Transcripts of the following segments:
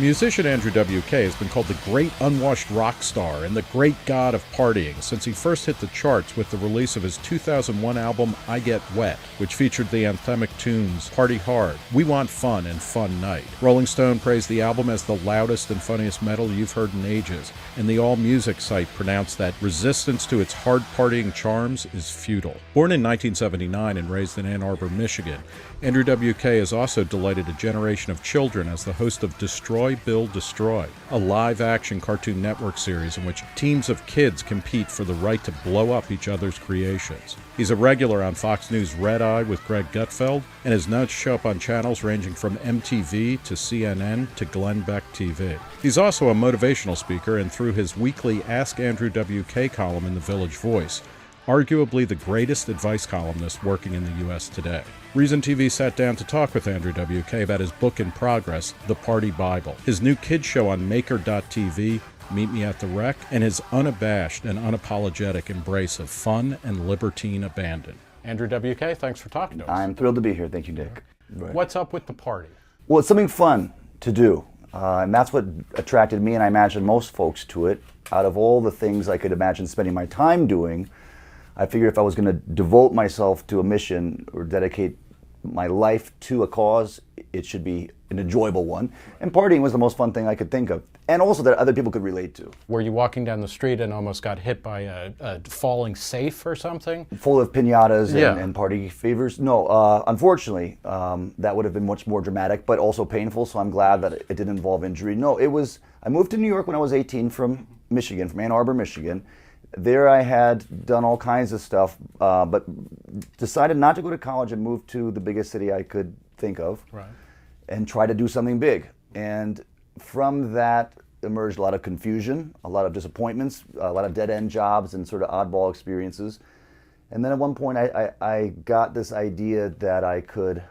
Musician Andrew W.K. has been called the great unwashed rock star and the great god of partying since he first hit the charts with the release of his 2001 album I Get Wet, which featured the anthemic tunes Party Hard, We Want Fun, and Fun Night. Rolling Stone praised the album as the loudest and funniest metal you've heard in ages, and the AllMusic site pronounced that resistance to its hard partying charms is futile. Born in 1979 and raised in Ann Arbor, Michigan, Andrew W.K. has also delighted a generation of children as the host of Destroy, Build, Destroy, a live-action Cartoon Network series in which teams of kids compete for the right to blow up each other's creations. He's a regular on Fox News' Red Eye with Greg Gutfeld, and is known to show up on channels ranging from MTV to CNN to Glenn Beck TV. He's also a motivational speaker, and through his weekly Ask Andrew W.K. column in the Village Voice, arguably the greatest advice columnist working in the U.S. today. Reason TV sat down to talk with Andrew W.K. about his book in progress, The Party Bible, his new kids show on Maker.tv, Meet Me at the Rec, and his unabashed and unapologetic embrace of fun and libertine abandon. Andrew W.K., thanks for talking to us. I'm thrilled to be here. Thank you, Nick. Right. What's up with the party? Well, it's something fun to do, and that's what attracted me, and I imagine most folks, to it. Out of all the things I could imagine spending my time doing, I figured if I was going to devote myself to a mission or dedicate my life to a cause, it should be an enjoyable one. And partying was the most fun thing I could think of, and also that other people could relate to. Were you walking down the street and almost got hit by a falling safe or something? Full of piñatas and party favors? No, unfortunately, that would have been much more dramatic, but also painful, so I'm glad that it didn't involve injury. No, I moved to New York when I was 18 from Michigan, from Ann Arbor, Michigan. There I had done all kinds of stuff, but decided not to go to college and moved to the biggest city I could think of, and try to do something big. And from that emerged a lot of confusion, a lot of disappointments, a lot of dead-end jobs and sort of oddball experiences. And then at one point I got this idea that I could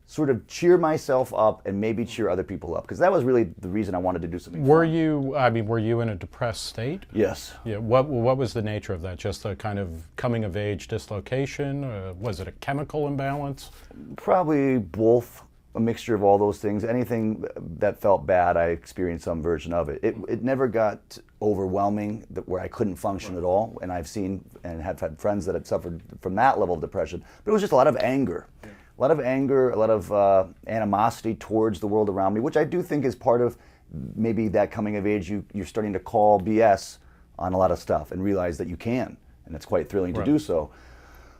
sort of cheer myself up and maybe cheer other people up, because that was really the reason I wanted to do something. Were you in a depressed state? Yes. Yeah. What was the nature of that? Just a kind of coming of age dislocation? Was it a chemical imbalance? Probably both, a mixture of all those things. Anything that felt bad, I experienced some version of it. It never got overwhelming where I couldn't function at all, and I've seen and have had friends that had suffered from that level of depression, but it was just a lot of anger. Yeah. A lot of anger, a lot of animosity towards the world around me, which I do think is part of maybe that coming of age. You're starting to call BS on a lot of stuff and realize that you can, and it's quite thrilling to do so.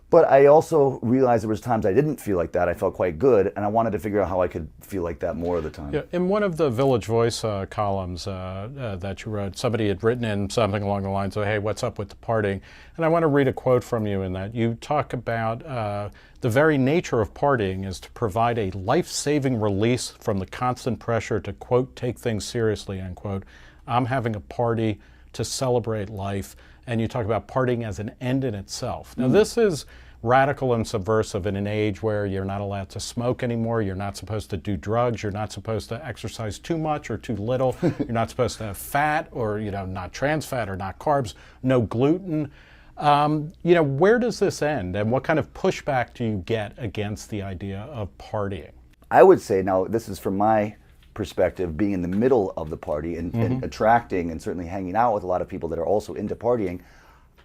But I also realized there was times I didn't feel like that. I felt quite good, and I wanted to figure out how I could feel like that more of the time. Yeah, in one of the Village Voice columns that you wrote, somebody had written in something along the lines of, hey, what's up with the partying? And I want to read a quote from you in that. You talk about the very nature of partying is to provide a life-saving release from the constant pressure to, quote, take things seriously, end quote. I'm having a party to celebrate life. And you talk about partying as an end in itself. Now, this is radical and subversive in an age where you're not allowed to smoke anymore, you're not supposed to do drugs, you're not supposed to exercise too much or too little, you're not supposed to have fat or, not trans fat or not carbs, no gluten. Where does this end, and what kind of pushback do you get against the idea of partying? I would say, now this is from my perspective, being in the middle of the party and attracting and certainly hanging out with a lot of people that are also into partying,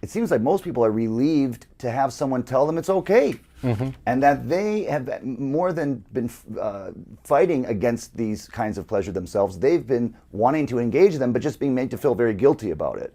it seems like most people are relieved to have someone tell them it's okay, and that they have more than been fighting against these kinds of pleasure themselves. They've been wanting to engage them, but just being made to feel very guilty about it.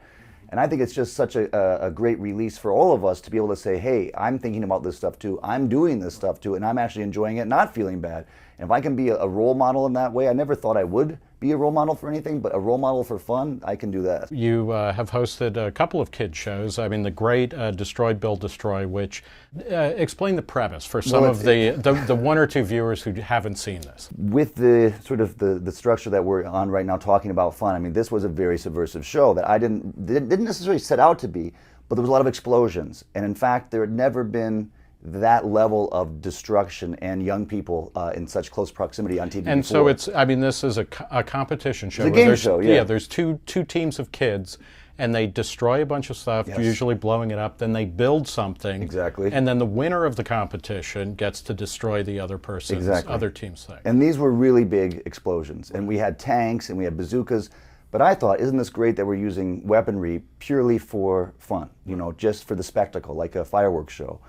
And I think it's just such a great release for all of us to be able to say, hey, I'm thinking about this stuff too, I'm doing this stuff too, and I'm actually enjoying it, not feeling bad. And if I can be a role model in that way, I never thought I would be a role model for anything, but a role model for fun, I can do that. You have hosted a couple of kids shows. I mean, the great Destroy, Build, Destroy, which explain the premise for some of the one or two viewers who haven't seen this. With the sort of the structure that we're on right now, talking about fun, I mean, this was a very subversive show that I didn't necessarily set out to be, but there was a lot of explosions. And in fact, there had never been that level of destruction and young people in such close proximity on TV and before. So this is a competition show. It's a game show, yeah. There's two teams of kids, and they destroy a bunch of stuff, usually blowing it up. Then they build something. Exactly. And then the winner of the competition gets to destroy the other person's, other team's thing. And these were really big explosions. And we had tanks and we had bazookas. But I thought, isn't this great that we're using weaponry purely for fun, you know, just for the spectacle, like a fireworks show.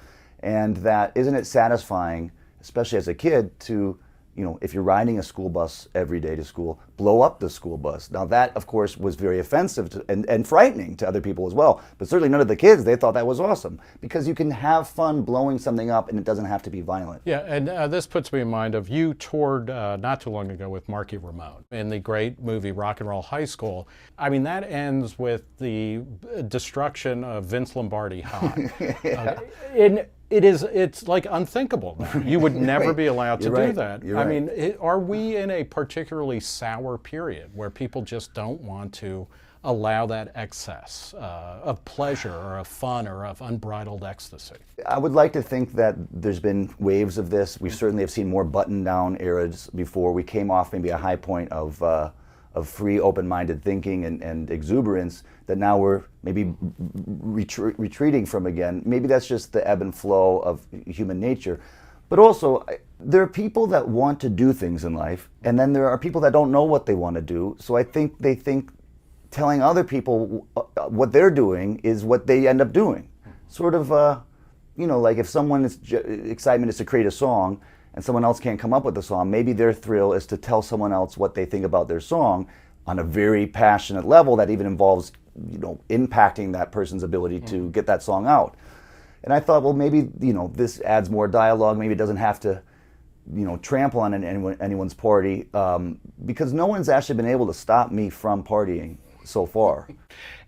And that, isn't it satisfying, especially as a kid, to, you know, if you're riding a school bus every day to school, blow up the school bus. Now that, of course, was very offensive to, and frightening to other people as well. But certainly none of the kids, they thought that was awesome. Because you can have fun blowing something up and it doesn't have to be violent. Yeah, and this puts me in mind of you toured not too long ago with Marky Ramone in the great movie Rock and Roll High School. I mean, that ends with the destruction of Vince Lombardi High. It's like unthinkable now. You would never be allowed to do that. I mean, are we in a particularly sour period where people just don't want to allow that excess of pleasure or of fun or of unbridled ecstasy? I would like to think that there's been waves of this. We certainly have seen more button-down eras before. We came off maybe a high point of free, open-minded thinking and exuberance that now we're maybe retreating from again. Maybe that's just the ebb and flow of human nature. But also, there are people that want to do things in life, and then there are people that don't know what they want to do. So I think they think telling other people what they're doing is what they end up doing. Sort of, you know, like if someone's excitement is to create a song, and someone else can't come up with a song, maybe their thrill is to tell someone else what they think about their song on a very passionate level that even involves, you know, impacting that person's ability to get that song out. And I thought, well, maybe, you know, this adds more dialogue. Maybe it doesn't have to, you know, trample on anyone's party, because no one's actually been able to stop me from partying so far.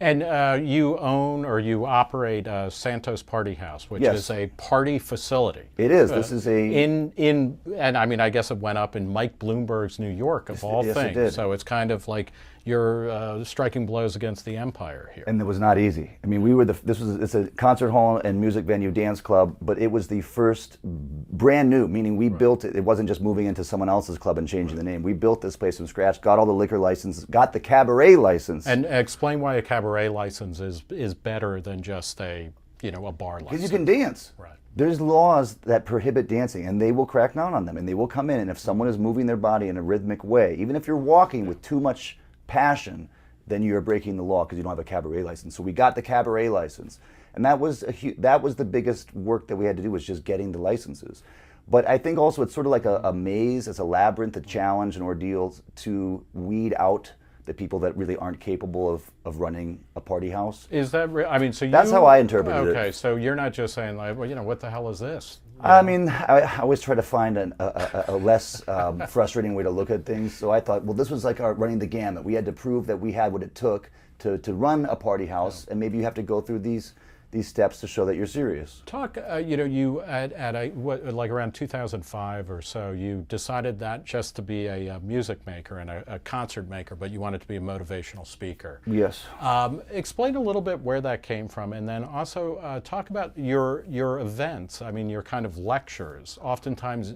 And you own or you operate Santos Party House, which is a party facility. It is. This is a and I mean, I guess it went up in Mike Bloomberg's New York of all things. It did. So it's kind of like you're striking blows against the empire here. And it was not easy. I mean, it's a concert hall and music venue, dance club, but it was the first brand new, meaning we built it. It wasn't just moving into someone else's club and changing the name. We built this place from scratch, got all the liquor licenses, got the cabaret license. And explain why a cabaret license is better than just a bar license. Because you can dance. Right. There's laws that prohibit dancing, and they will crack down on them, and they will come in, and if someone is moving their body in a rhythmic way, even if you're walking with too much passion, then you're breaking the law because you don't have a cabaret license. So we got the cabaret license, and that was the biggest work that we had to do, was just getting the licenses. But I think also it's sort of like a maze, it's a labyrinth, a challenge, an ordeal to weed out the people that really aren't capable of running a party house. Is that I mean, so that's how I interpreted it. Okay, so you're not just saying like, well, you know, what the hell is this? I mean, I always try to find a less frustrating way to look at things. So I thought, well, this was like our running the gamut. We had to prove that we had what it took to run a party house, and maybe you have to go through these steps to show that you're serious. Talk, you like around 2005 or so, you decided that just to be a music maker and a concert maker, but you wanted to be a motivational speaker. Yes. Explain a little bit where that came from, and then also talk about your events. I mean, your kind of lectures. Oftentimes,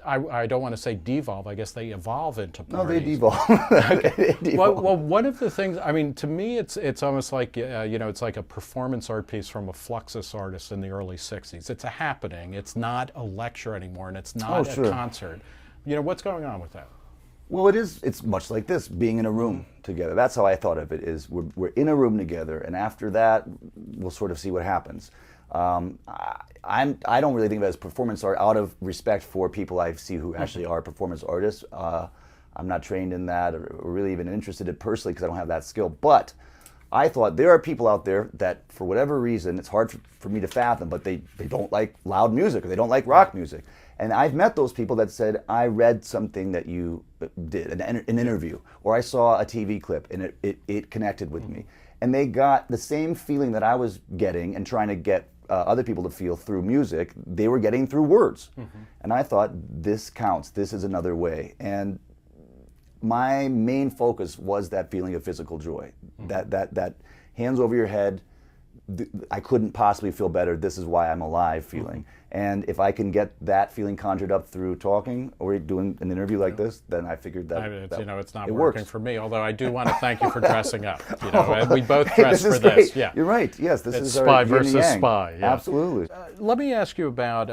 I don't want to say devolve. I guess they evolve into parties. No, they devolve. They devolve. Well, one of the things, I mean, to me, it's almost like it's like a performance art piece from a Fluxus artist in the early '60s. It's a happening. It's not a lecture anymore, and it's not a concert. You know, what's going on with that? Well, it's much like this, being in a room together. That's how I thought of it. Is we're in a room together, and after that, we'll sort of see what happens. I don't really think of it as performance art out of respect for people I see who actually are performance artists. I'm not trained in that or really even interested in it personally because I don't have that skill. But I thought there are people out there that, for whatever reason, it's hard for me to fathom, but they don't like loud music or they don't like rock music. And I've met those people that said, I read something that you did, an interview, or I saw a TV clip and it connected with me. And they got the same feeling that I was getting and trying to get other people to feel through music, they were getting through words. And I thought, this counts, this is another way. And my main focus was that feeling of physical joy, that hands over your head, I couldn't possibly feel better, this is why I'm alive feeling. And if I can get that feeling conjured up through talking or doing an interview like this, then I figured that, it's not it working works. for me. Although I do want to thank you for dressing up. And we both dress this for is great. this. Yeah, you're right. Yes, this it's is Spy our yin and versus yang. Spy. Yeah. Absolutely. Let me ask you about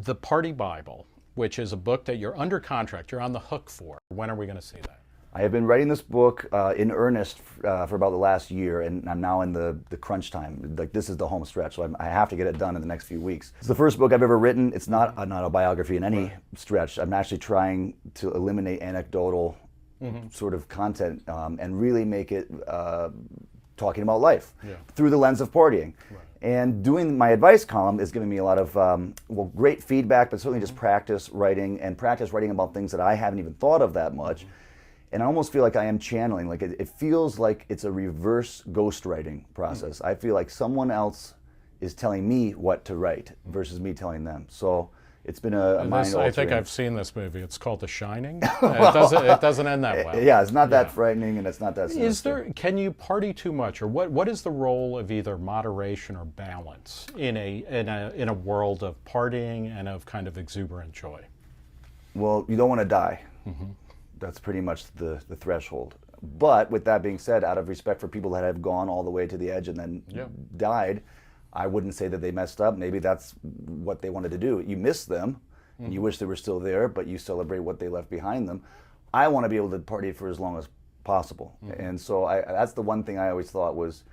the Party Bible, which is a book that you're under contract. You're on the hook for. When are we going to see that? I have been writing this book in earnest for about the last year, and I'm now in the crunch time. Like, this is the home stretch, so I have to get it done in the next few weeks. It's the first book I've ever written. It's not an autobiography in any stretch. I'm actually trying to eliminate anecdotal sort of content and really make it talking about life through the lens of partying. Right. And doing my advice column is giving me a lot of great feedback, but certainly just practice writing about things that I haven't even thought of that much. And I almost feel like I am channeling. Like, it feels like it's a reverse ghostwriting process. I feel like someone else is telling me what to write versus me telling them. So it's been a mind-altering. I think I've seen this movie. It's called The Shining. It doesn't end that well. Yeah, it's not that frightening, and it's not that sinister. Can you party too much, or what is the role of either moderation or balance in a world of partying and of kind of exuberant joy? Well, you don't want to die. That's pretty much the threshold. But with that being said, out of respect for people that have gone all the way to the edge and then died, I wouldn't say that they messed up. Maybe that's what they wanted to do. You miss them, and you wish they were still there, but you celebrate what they left behind them. I want to be able to party for as long as possible. And so that's the one thing I always thought was,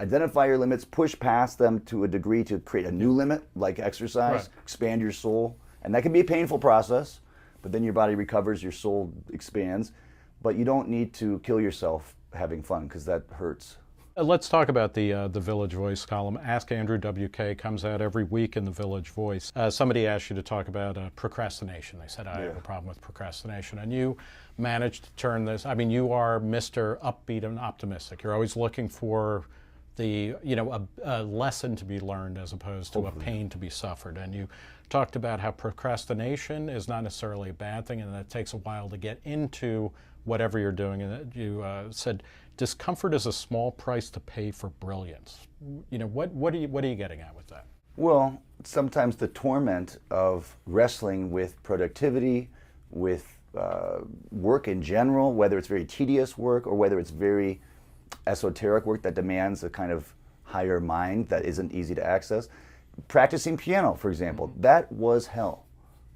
identify your limits, push past them to a degree to create a new limit, like exercise, expand your soul. And that can be a painful process. But then your body recovers, your soul expands. But you don't need to kill yourself having fun, because that hurts. Let's talk about the Village Voice column. Ask Andrew W.K. comes out every week in the Village Voice. Somebody asked you to talk about procrastination. They said, I have a problem with procrastination. And you managed to turn this, you are Mr. Upbeat and optimistic. You're always looking for a lesson to be learned as opposed to a pain to be suffered. And you talked about how procrastination is not necessarily a bad thing, and that it takes a while to get into whatever you're doing. And you said discomfort is a small price to pay for brilliance. What are you getting at with that? Well, sometimes the torment of wrestling with productivity, with work in general, whether it's very tedious work or whether it's very esoteric work that demands a kind of higher mind that isn't easy to access. Practicing piano, for example, that was hell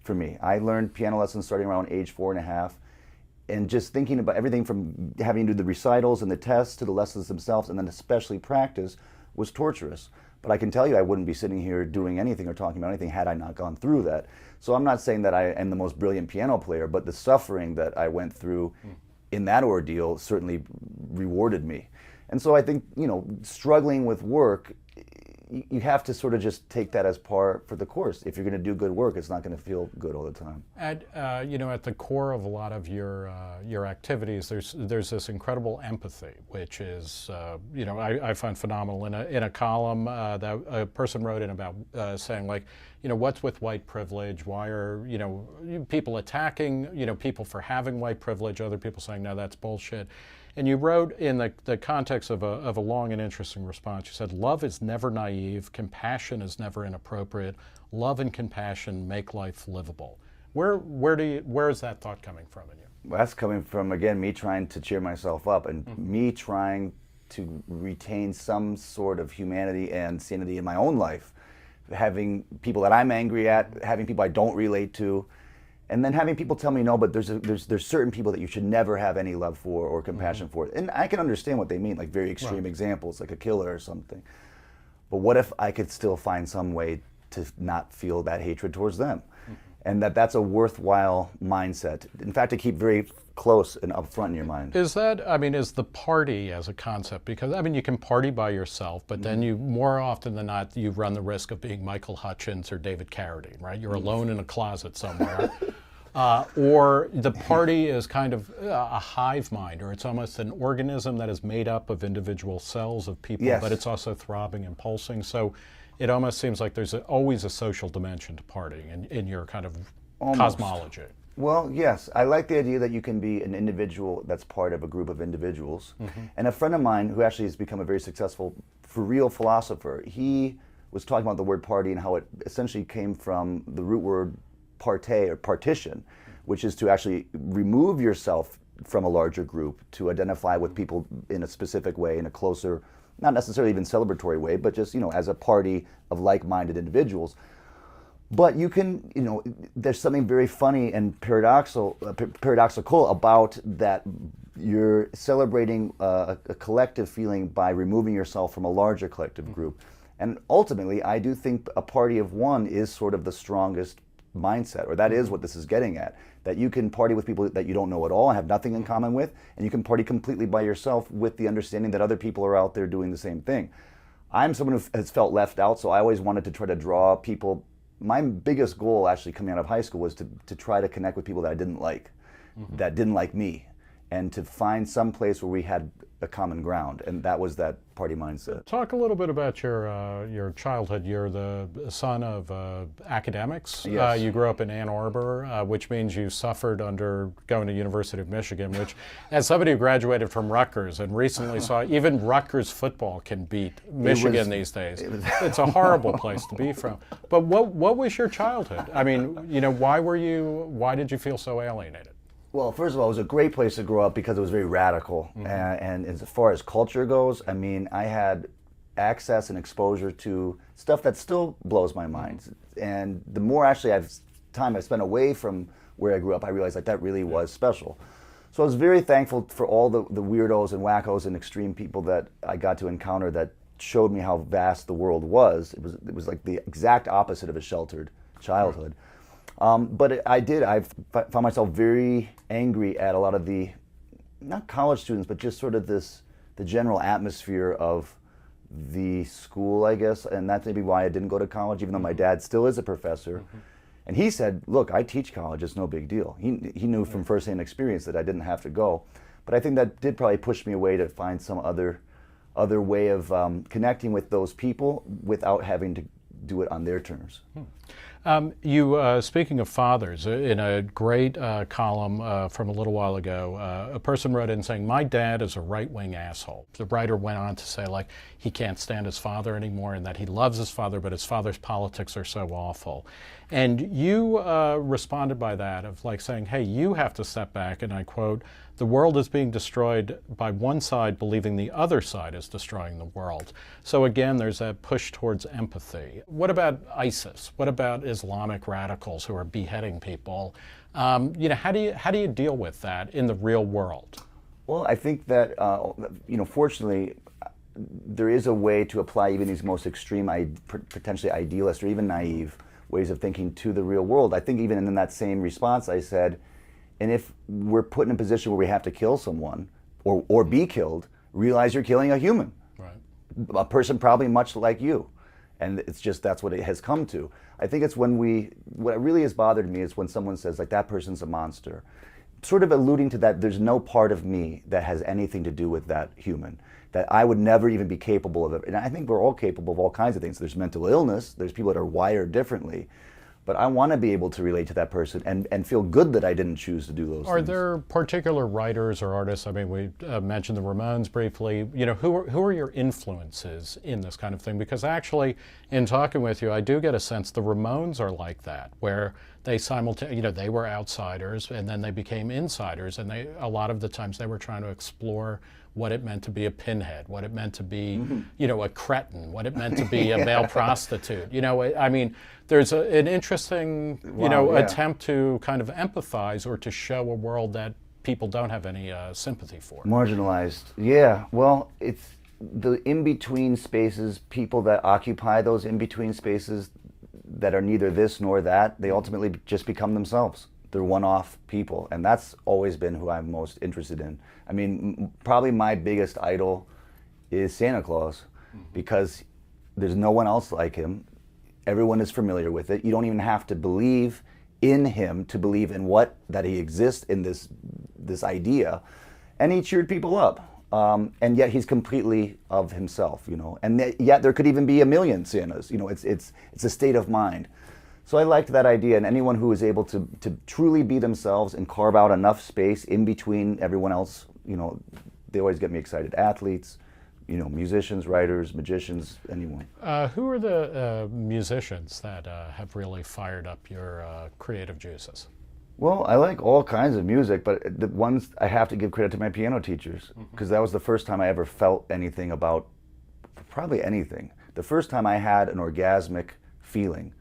for me. I learned piano lessons starting around age 4.5, and just thinking about everything from having to do the recitals and the tests to the lessons themselves, and then especially practice, was torturous. But I can tell you I wouldn't be sitting here doing anything or talking about anything had I not gone through that. So I'm not saying that I am the most brilliant piano player, but the suffering that I went through in that ordeal certainly rewarded me. And so I think, struggling with work, you have to sort of just take that as par for the course. If you're going to do good work, it's not going to feel good all the time. At the core of a lot of your activities, there's this incredible empathy, which is I find phenomenal. In a column that a person wrote in about saying, like, what's with white privilege? Why are people attacking people for having white privilege? Other people saying, no, that's bullshit. And you wrote in the context of a long and interesting response, you said, love is never naive, compassion is never inappropriate, love and compassion make life livable. Where is that thought coming from in you? Well, that's coming from, again, me trying to cheer myself up and me trying to retain some sort of humanity and sanity in my own life. Having people that I'm angry at, having people I don't relate to, and then having people tell me, no, but there's certain people that you should never have any love for or compassion for. And I can understand what they mean, like very extreme examples, like a killer or something. But what if I could still find some way to not feel that hatred towards them? And that's a worthwhile mindset. In fact, to keep very close and upfront in your mind. Is that, is the party as a concept, because you can party by yourself, but then you, more often than not, you run the risk of being Michael Hutchins or David Carradine, right? You're alone in a closet somewhere. Or the party is kind of a hive mind, or it's almost an organism that is made up of individual cells of people, but it's also throbbing and pulsing. So it almost seems like there's always a social dimension to partying in your kind of cosmology. Well, yes. I like the idea that you can be an individual that's part of a group of individuals. And a friend of mine who actually has become a very successful, for real philosopher, he was talking about the word party and how it essentially came from the root word parte or partition, which is to actually remove yourself from a larger group, to identify with people in a specific way, in a closer, not necessarily even celebratory way, but just, as a party of like-minded individuals. But you can, there's something very funny and paradoxical about that. You're celebrating a collective feeling by removing yourself from a larger collective group. And ultimately, I do think a party of one is sort of the strongest mindset, or that is what this is getting at, that you can party with people that you don't know at all and have nothing in common with, and you can party completely by yourself with the understanding that other people are out there doing the same thing. I'm someone who has felt left out, so I always wanted to try to draw people. My biggest goal actually coming out of high school was to try to connect with people that I didn't like, that didn't like me, and to find some place where we had a common ground, and that was that party mindset. Talk a little bit about your childhood. You're the son of academics. Yes. You grew up in Ann Arbor, which means you suffered under going to University of Michigan, which, as somebody who graduated from Rutgers and recently saw, even Rutgers football can beat Michigan these days. It's a horrible place to be from. But what was your childhood? I mean, why did you feel so alienated? Well, first of all, it was a great place to grow up because it was very radical. And as far as culture goes, I mean, I had access and exposure to stuff that still blows my mind. And the more time I spent away from where I grew up, I realized that really was special. So I was very thankful for all the weirdos and wackos and extreme people that I got to encounter that showed me how vast the world was. It was like the exact opposite of a sheltered childhood. But I found myself very angry at a lot of the, not college students, but just sort of the general atmosphere of the school, I guess. And that's maybe why I didn't go to college, even though my dad still is a professor. And he said, look, I teach college, it's no big deal. He knew from firsthand experience that I didn't have to go. But I think that did probably push me away to find some other way of connecting with those people without having to do it on their terms. Speaking of fathers, in a great column from a little while ago, a person wrote in saying, my dad is a right-wing asshole. The writer went on to say, like, he can't stand his father anymore and that he loves his father, but his father's politics are so awful. And you responded by that of like saying, hey, you have to step back, and I quote, the world is being destroyed by one side believing the other side is destroying the world. So again, there's that push towards empathy. What about ISIS? What about Islamic radicals who are beheading people? How do you deal with that in the real world? Well, I think that, fortunately, there is a way to apply even these most extreme, potentially idealist or even naive ways of thinking to the real world. I think even in that same response, I said, and if we're put in a position where we have to kill someone or be killed, realize you're killing a human, right? A person probably much like you. And it's just, that's what it has come to. I think it's what really has bothered me is when someone says, like, that person's a monster. Sort of alluding to that there's no part of me that has anything to do with that human, that I would never even be capable of it. And I think we're all capable of all kinds of things. There's mental illness, there's people that are wired differently. But I want to be able to relate to that person and feel good that I didn't choose to do those things. Are there particular writers or artists, I mean, we mentioned the Ramones briefly, who are your influences in this kind of thing? Because actually, in talking with you, I do get a sense the Ramones are like that, where they they were outsiders and then they became insiders, and a lot of the times they were trying to explore what it meant to be a pinhead, what it meant to be, a cretin, what it meant to be a male prostitute. I mean, there's an interesting, attempt to kind of empathize or to show a world that people don't have any sympathy for. Marginalized. Yeah, well, it's the in-between spaces, people that occupy those in-between spaces that are neither this nor that, they ultimately just become themselves. They're one-off people, and that's always been who I'm most interested in. I mean, probably my biggest idol is Santa Claus, because there's no one else like him. Everyone is familiar with it. You don't even have to believe in him to believe in that he exists in this idea, and he cheered people up. And yet he's completely of himself, and yet there could even be a million Santas. It's a state of mind. So I liked that idea, and anyone who is able to truly be themselves and carve out enough space in between everyone else, they always get me excited. Athletes, musicians, writers, magicians, anyone. Who are the musicians that have really fired up your creative juices? Well, I like all kinds of music, but the ones I have to give credit to my piano teachers, because that was the first time I ever felt anything about probably anything. The first time I had an orgasmic feeling,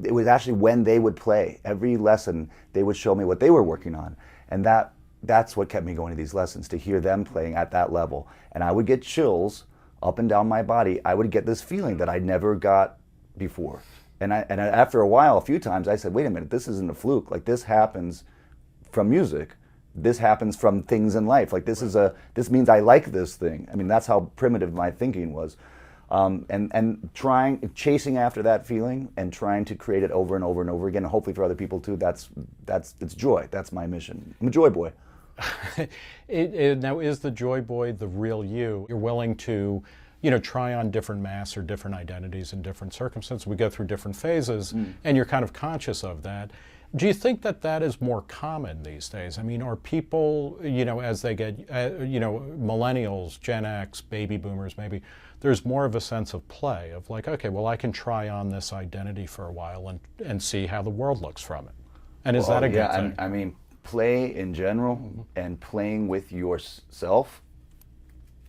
it was actually when they would play. Every lesson, they would show me what they were working on, and that's what kept me going to these lessons, to hear them playing at that level. And I would get chills up and down my body. I would get this feeling that I never got before. And after a while, a few times, I said, wait a minute, this isn't a fluke. Like, this happens from music. This happens from things in life. Like, this means I like this thing. I mean, that's how primitive my thinking was. And chasing after that feeling and trying to create it over and over and over again, and hopefully for other people too, it's joy. That's my mission. I'm a joy boy. Now, is the joy boy the real you? You're willing to try on different masks or different identities in different circumstances. We go through different phases, and you're kind of conscious of that. Do you think that is more common these days? I mean, are people, as they get, millennials, Gen X, baby boomers maybe, there's more of a sense of play, of like, okay, well, I can try on this identity for a while and see how the world looks from it. And is that a good thing? I mean, play in general and playing with yourself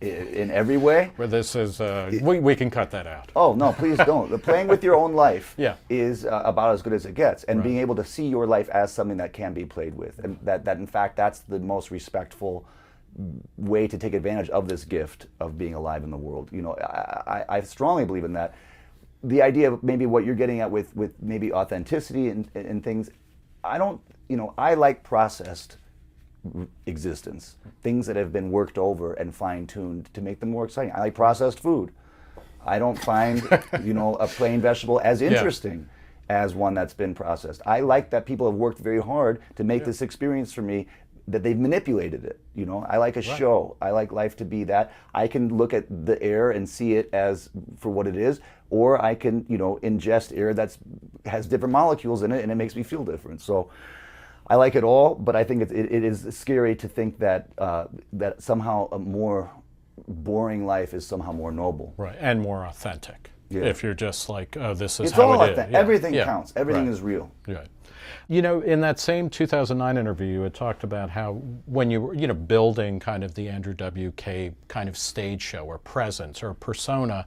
in every way. Where this is, we can cut that out. Oh, no, please don't. The playing with your own life is about as good as it gets. And being able to see your life as something that can be played with. And that in fact, that's the most respectful way to take advantage of this gift of being alive in the world. I strongly believe in that. The idea of maybe what you're getting at with maybe authenticity and things, I like processed existence, things that have been worked over and fine-tuned to make them more exciting. I like processed food. I don't find a plain vegetable as interesting as one that's been processed. I like that people have worked very hard to make this experience for me, that they've manipulated it. I like a show. I like life to be that. I can look at the air and see it as for what it is, or I can ingest air that has different molecules in it and it makes me feel different. So I like it all, but I think it is scary to think that that somehow a more boring life is somehow more noble. Right, and more authentic. Yeah. If you're just like, oh, this is it's how all it is. Yeah. Everything counts. Everything is real. Right. In that same 2009 interview, you had talked about how when you were, building kind of the Andrew W.K. kind of stage show or presence or persona,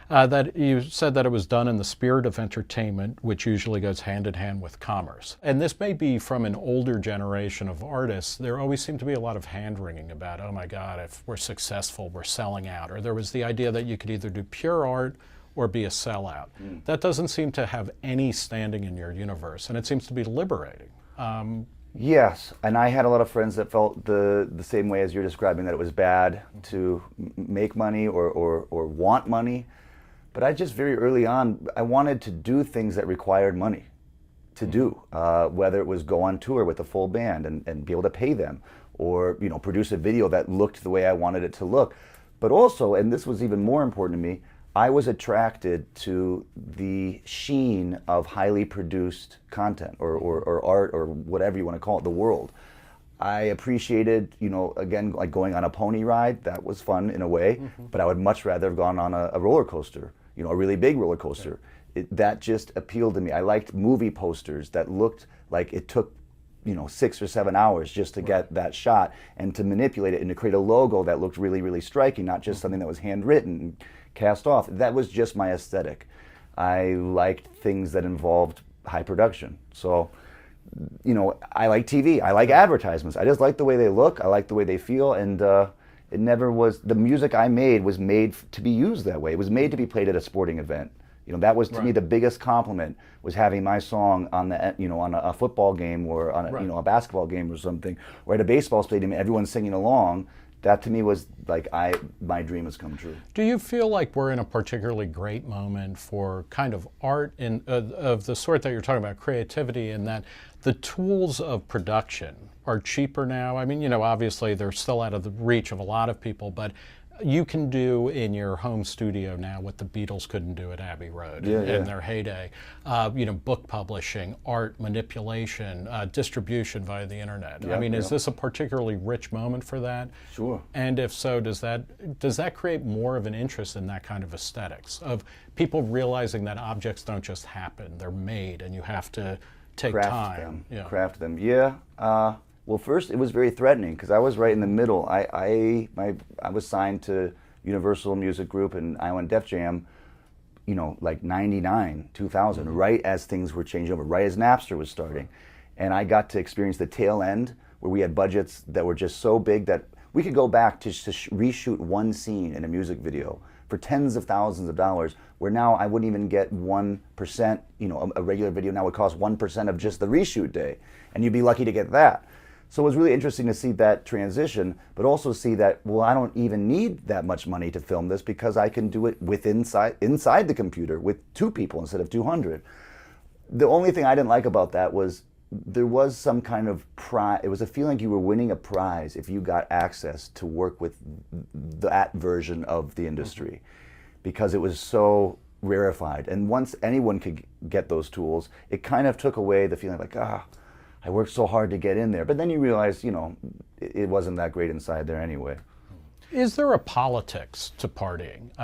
that you said that it was done in the spirit of entertainment, which usually goes hand in hand with commerce. And this may be from an older generation of artists. There always seemed to be a lot of hand-wringing about, oh my God, if we're successful, we're selling out. Or there was the idea that you could either do pure art or be a sellout. That doesn't seem to have any standing in your universe, and it seems to be liberating. Yes, and I had a lot of friends that felt the same way as you're describing, that it was bad to make money or want money. But I just very early on, I wanted to do things that required money to do, whether it was go on tour with a full band and be able to pay them, or produce a video that looked the way I wanted it to look. But also, and this was even more important to me, I was attracted to the sheen of highly produced content or art or whatever you want to call it, the world. I appreciated, again, like going on a pony ride. That was fun in a way, but I would much rather have gone on a roller coaster, a really big roller coaster. That just appealed to me. I liked movie posters that looked like it took 6 or 7 hours just to get that shot and to manipulate it and to create a logo that looked really, really striking, not just something that was handwritten and cast off. That was just my aesthetic. I liked things that involved high production. So, I like TV. I like advertisements. I just like the way they look. I like the way they feel. And it never was, the music I made was made to be used that way. It was made to be played at a sporting event. That was to me the biggest compliment, was having my song on the on a football game or on a, a basketball game or something, or at a baseball stadium, everyone's singing along. That to me was like my dream has come true. Do you feel like we're in a particularly great moment for kind of art of the sort that you're talking about, creativity, in that the tools of production are cheaper now? I mean, obviously they're still out of the reach of a lot of people, but you can do in your home studio now what the Beatles couldn't do at Abbey Road in their heyday. Book publishing, art manipulation, distribution via the internet. I mean, is this a particularly rich moment for that? Sure. And if so, does that create more of an interest in that kind of aesthetics, of people realizing that objects don't just happen, they're made, and you have to take time. Craft them. Yeah. Well, first it was very threatening because I was right in the middle. I was signed to Universal Music Group and Island Def Jam, like 99, 2000, right as things were changing over, right as Napster was starting. And I got to experience the tail end where we had budgets that were just so big that we could go back to reshoot one scene in a music video for tens of thousands of dollars, where now I wouldn't even get 1%, a regular video now would cost 1% of just the reshoot day. And you'd be lucky to get that. So it was really interesting to see that transition, but also see that, well, I don't even need that much money to film this because I can do it inside the computer with 2 people instead of 200. The only thing I didn't like about that was there was some kind of pride. It was a feeling like you were winning a prize if you got access to work with that version of the industry, because it was so rarefied. And once anyone could get those tools, it kind of took away the feeling like, I worked so hard to get in there. But then you realize, it wasn't that great inside there anyway. Is there a politics to partying?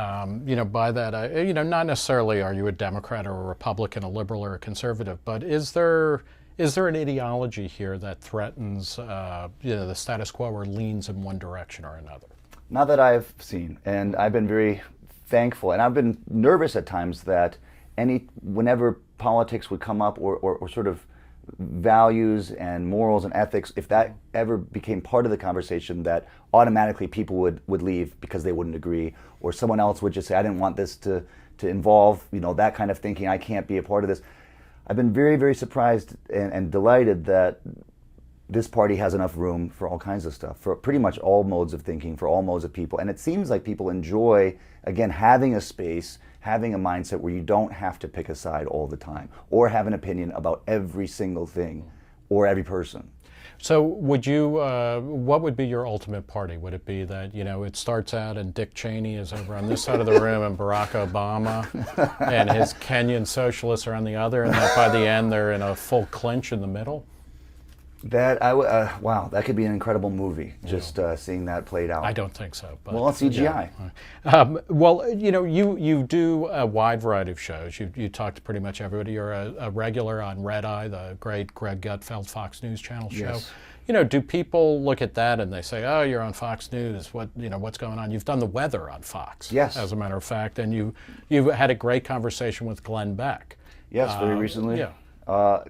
By that, not necessarily are you a Democrat or a Republican, a liberal or a conservative, but is there an ideology here that threatens the status quo or leans in one direction or another? Not that I've seen, and I've been very thankful, and I've been nervous at times that whenever politics would come up or sort of values and morals and ethics, if that ever became part of the conversation, that automatically people would leave because they wouldn't agree, or someone else would just say, I didn't want this to involve, that kind of thinking, I can't be a part of this. I've been very, very surprised and delighted that this party has enough room for all kinds of stuff, for pretty much all modes of thinking, for all modes of people. And it seems like people enjoy, again, having a space, having a mindset where you don't have to pick a side all the time or have an opinion about every single thing or every person. So what would be your ultimate party? Would it be that, it starts out and Dick Cheney is over on this side of the room and Barack Obama and his Kenyan socialists are on the other, and that by the end they're in a full clinch in the middle? Wow, that could be an incredible movie, just seeing that played out. I don't think so. But, well, it's CGI. You do a wide variety of shows. You talk to pretty much everybody. You're a regular on Red Eye, the great Greg Gutfeld Fox News Channel show. Yes. Do people look at that and they say, oh, you're on Fox News, what's going on? You've done the weather on Fox, yes, as a matter of fact, and you had a great conversation with Glenn Beck. Yes, very recently. Yeah.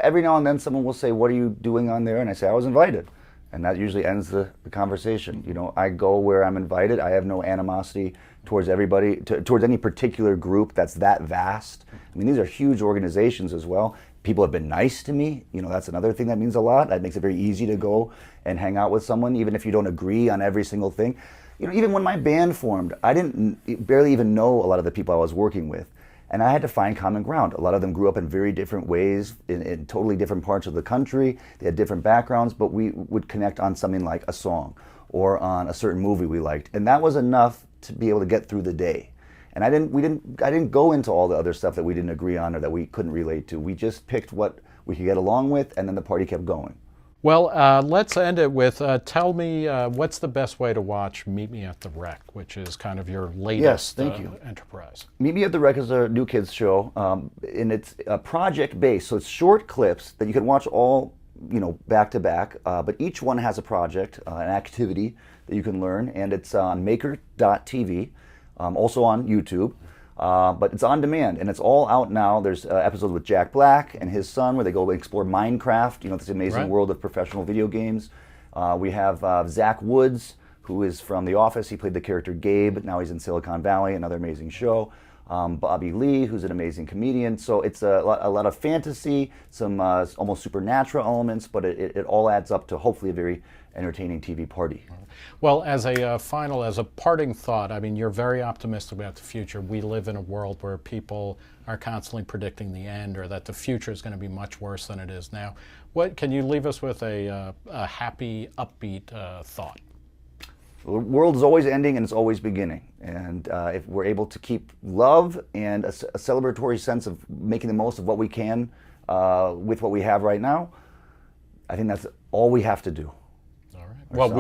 Every now and then someone will say, what are you doing on there? And I say, I was invited. And that usually ends the conversation. I go where I'm invited. I have no animosity towards everybody, towards any particular group that's that vast. I mean, these are huge organizations as well. People have been nice to me. That's another thing that means a lot. That makes it very easy to go and hang out with someone, even if you don't agree on every single thing. Even when my band formed, I didn't barely even know a lot of the people I was working with. And I had to find common ground. A lot of them grew up in very different ways, in totally different parts of the country. They had different backgrounds, but we would connect on something like a song or on a certain movie we liked. And that was enough to be able to get through the day. And I didn't go into all the other stuff that we didn't agree on or that we couldn't relate to. We just picked what we could get along with, and then the party kept going. Well, let's end it with, tell me what's the best way to watch Meet Me at the Rec, which is kind of your latest enterprise. Meet Me at the Rec is a new kids show, and it's project-based, so it's short clips that you can watch all, back to back, but each one has a project, an activity that you can learn, and it's on maker.tv, also on YouTube. But it's on demand, and it's all out now. There's episodes with Jack Black and his son where they go explore Minecraft, this amazing world of professional video games. We have Zach Woods, who is from The Office. He played the character Gabe. Now he's in Silicon Valley, another amazing show. Bobby Lee, who's an amazing comedian. So it's a lot of fantasy, some almost supernatural elements, but it all adds up to hopefully a very entertaining TV party. Well, as a parting thought, I mean, you're very optimistic about the future. We live in a world where people are constantly predicting the end, or that the future is going to be much worse than it is now. What can you leave us with a happy, upbeat thought? The world is always ending and it's always beginning. And if we're able to keep love and a celebratory sense of making the most of what we can with what we have right now, I think that's all we have to do. All right. Well,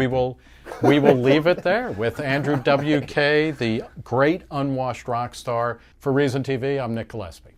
we will leave it there with Andrew W.K, the great unwashed rock star. For Reason TV, I'm Nick Gillespie.